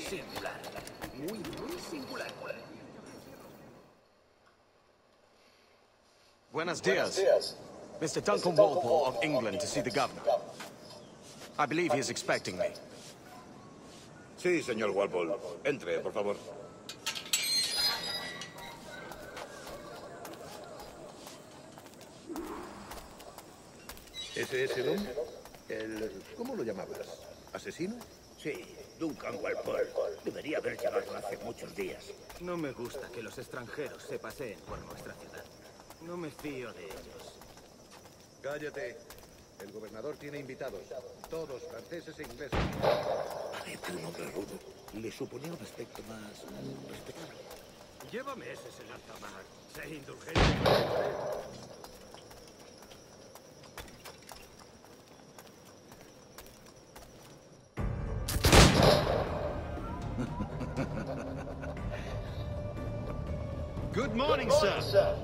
Singular. Muy singular. Buenos dias. Mr. Duncan Walpole of England to see the governor. I believe he is expecting me. Sí, señor Walpole. Entre, por favor. ¿Ese es el hombre? ¿Cómo lo llamabas? ¿Asesino? Sí, Duncan Walpole. Debería haber llegado hace muchos días. No me gusta que los extranjeros se paseen por nuestra ciudad. No me fío de ellos. Cállate. El gobernador tiene invitados. Todos franceses e ingleses. Parece un hombre rudo. Le suponía un aspecto más respetable. Llévame ese, señor Tamar. Sé indulgente. Good morning, sir.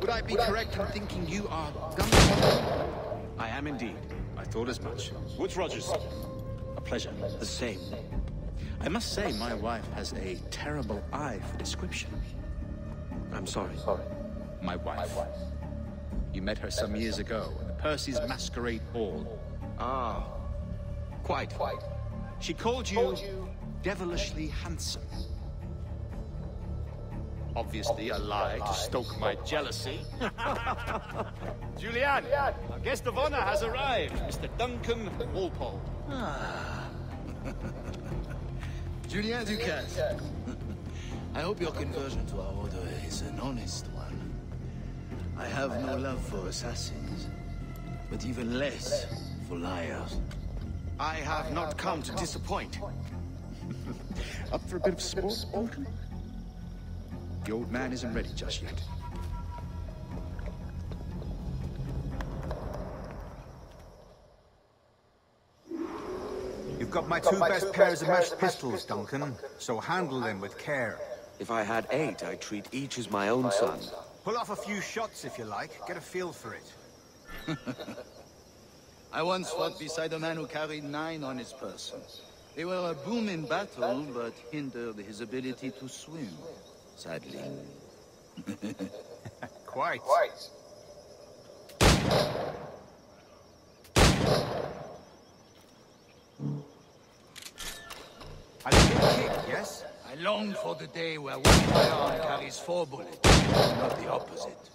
Would I be correct in thinking you are Duncan? I am indeed. I thought as much. Woods Rogers. A pleasure. The same. I must say, my wife has a terrible eye for description. I'm sorry. My wife. You met her some years ago at Percy's Masquerade Ball. Ah, quite. She called you devilishly handsome. Obviously a lie to stoke my jealousy. Julian, our guest of honor has arrived, Mr. Duncan Walpole. Julien Ducasse. I hope your conversion to our order is an honest one. I have no love for assassins, but even less for liars. I have not come to disappoint. Up for a bit of sport, Duncan? The old man isn't ready just yet. You've got my two best pairs of matched pistols, Duncan, so handle them with care. If I had 8, I'd treat each as my own son. Pull off a few shots if you like, get a feel for it. I once fought beside a man who carried 9 on his person. They were a boon in battle, but hindered his ability to swim, sadly. Quite. A little kick, yes? I long for the day where one firearm carries 4 bullets, not the opposite.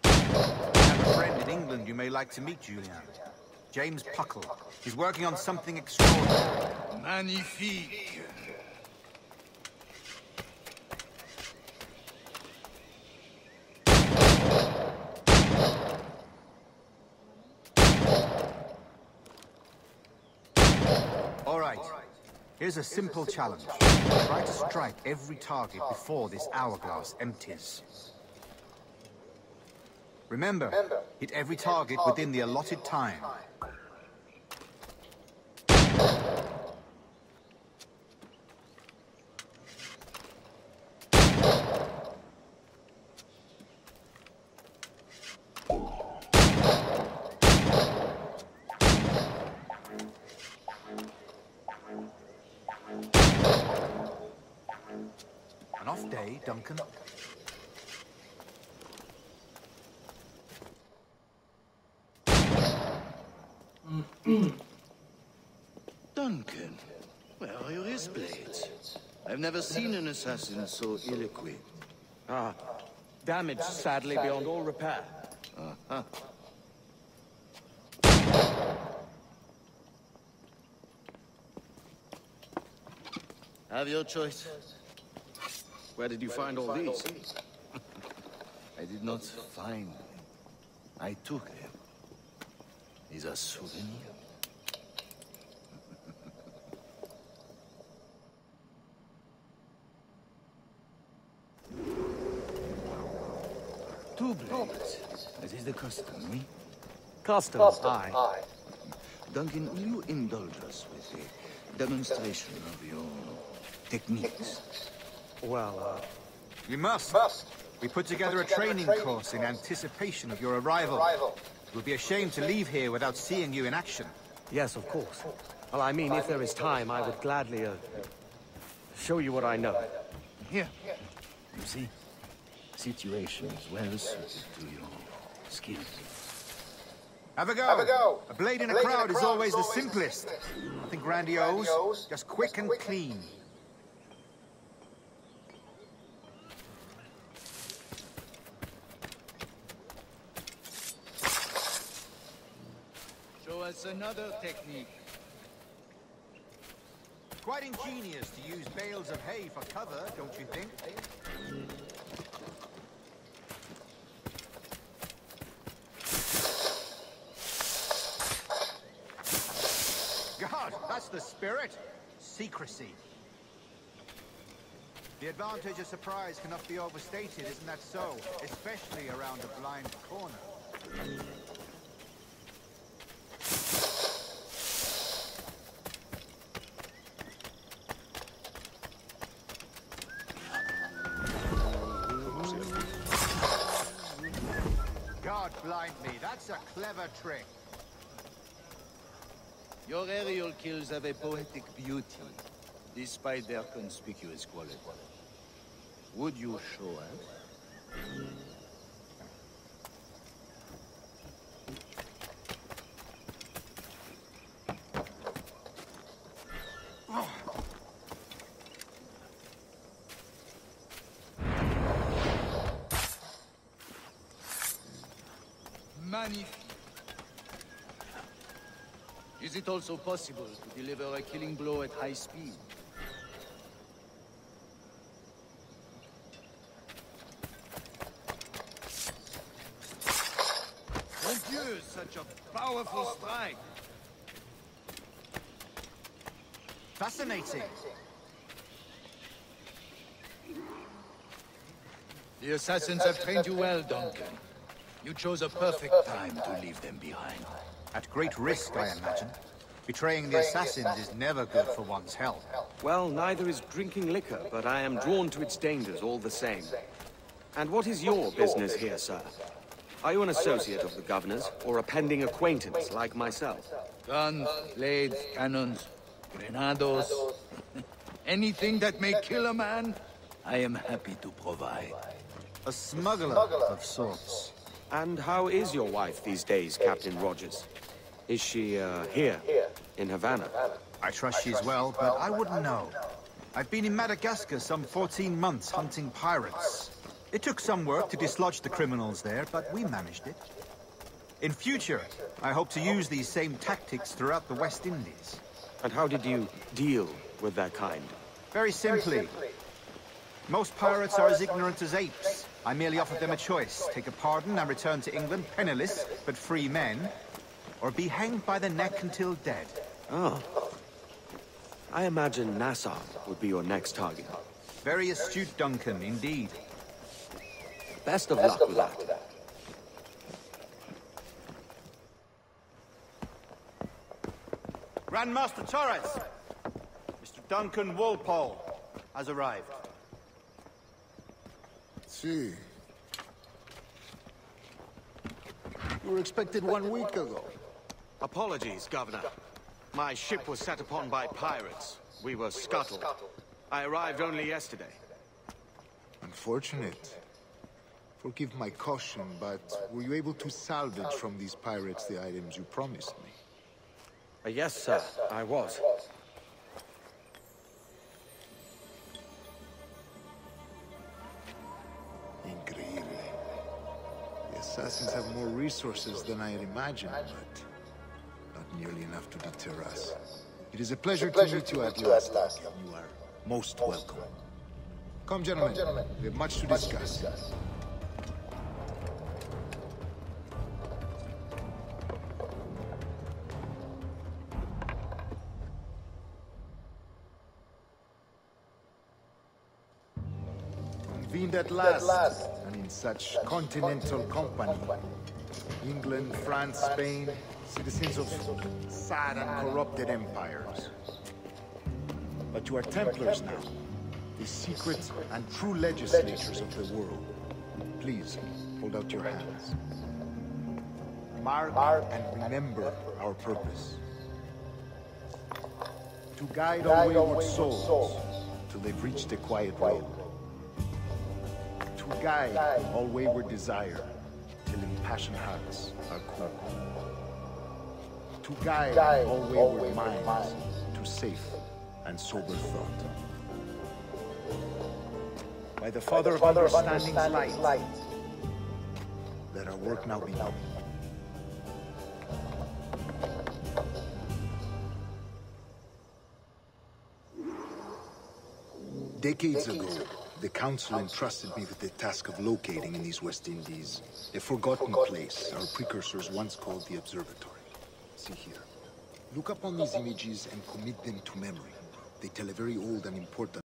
I have a friend in England you may like to meet, Julian. James Puckle. He's working on something extraordinary. Magnifique! All right. Here's a simple challenge. Try to strike every target before this hourglass empties. Remember, hit every target within the allotted time. An off day, Duncan. Duncan, where are your wrist blades? I've never seen an assassin so ill-equipped. Ah, damaged sadly beyond all repair. Uh-huh. Have your choice. Where did you find all these? I did not find them. I took them. These are souvenirs. Two blades. As is the custom, me? Custom, aye. Duncan, will you indulge us with a demonstration of your techniques? Well, You must. We put together a training course in anticipation of your arrival. It would be a shame to leave here without seeing you in action. yes, of course. Well, I mean, if there is time, I would gladly, show you what I know. Here. You see? Situation is well suited to your skills. Have a go. A blade in a crowd is always the simplest. Nothing grandiose, just quick and clean. Show us another technique. Quite ingenious to use bales of hay for cover, don't you think? God, that's the spirit. Secrecy. The advantage of surprise cannot be overstated, isn't that so? Especially around a blind corner. God blind me, that's a clever trick. Your aerial kills have a poetic beauty, despite their conspicuous quality. Would you show us? Magnifique. Is it also possible to deliver a killing blow at high speed? Mon Dieu, such a powerful strike! Fascinating. The assassins have trained you well, Duncan. You chose a perfect time to leave them behind. At great risk, I imagine. Betraying the assassins is never good for one's health. Well, neither is drinking liquor, but I am drawn to its dangers all the same. And what is your business here, sir? Are you an associate of the governor's, or a pending acquaintance like myself? Guns, blades, cannons, grenados. Anything that may kill a man, I am happy to provide. A smuggler of sorts. And how is your wife these days, Captain Rogers? Is she, here, in Havana? I trust she's well, but I wouldn't know. I've been in Madagascar some 14 months hunting pirates. It took some work to dislodge the criminals there, but we managed it. In future, I hope to use these same tactics throughout the West Indies. And how did you deal with that kind? Very simply. Most pirates are as ignorant as apes. I merely offered them a choice. Take a pardon and return to England penniless, but free men, or be hanged by the neck until dead. Oh. I imagine Nassau would be your next target. Very astute, Duncan, indeed. Best of luck with that. Grandmaster Torres! Mr. Duncan Walpole has arrived. See. You were expected 1 week ago. Apologies, Governor. My ship was set upon by pirates. We were scuttled. I arrived only yesterday. Unfortunate. Forgive my caution, but were you able to salvage from these pirates the items you promised me? Yes, sir, I was. Increíble. The assassins have more resources than I had imagined, but not nearly enough to deter us. It is a pleasure to meet you at last. You are most welcome. Come, gentlemen. We have much to discuss. Convened at last, and in such continental company. England, France, Spain, citizens of sad and corrupted empires. But you are Templars now, the secret and true legislators of the world. Please, hold out your hands. Mark and remember our purpose. To guide all wayward souls till they've reached the quiet road. To guide all wayward desire till impassioned hearts are cool. To guide all wayward minds to safe and sober thought. By the Father of Understanding's light, let our work now be done. Decades ago, the Council entrusted me with the task of locating in these West Indies a forgotten place our precursors once called the Observatory. See here. Look upon these images and commit them to memory. They tell a very old and important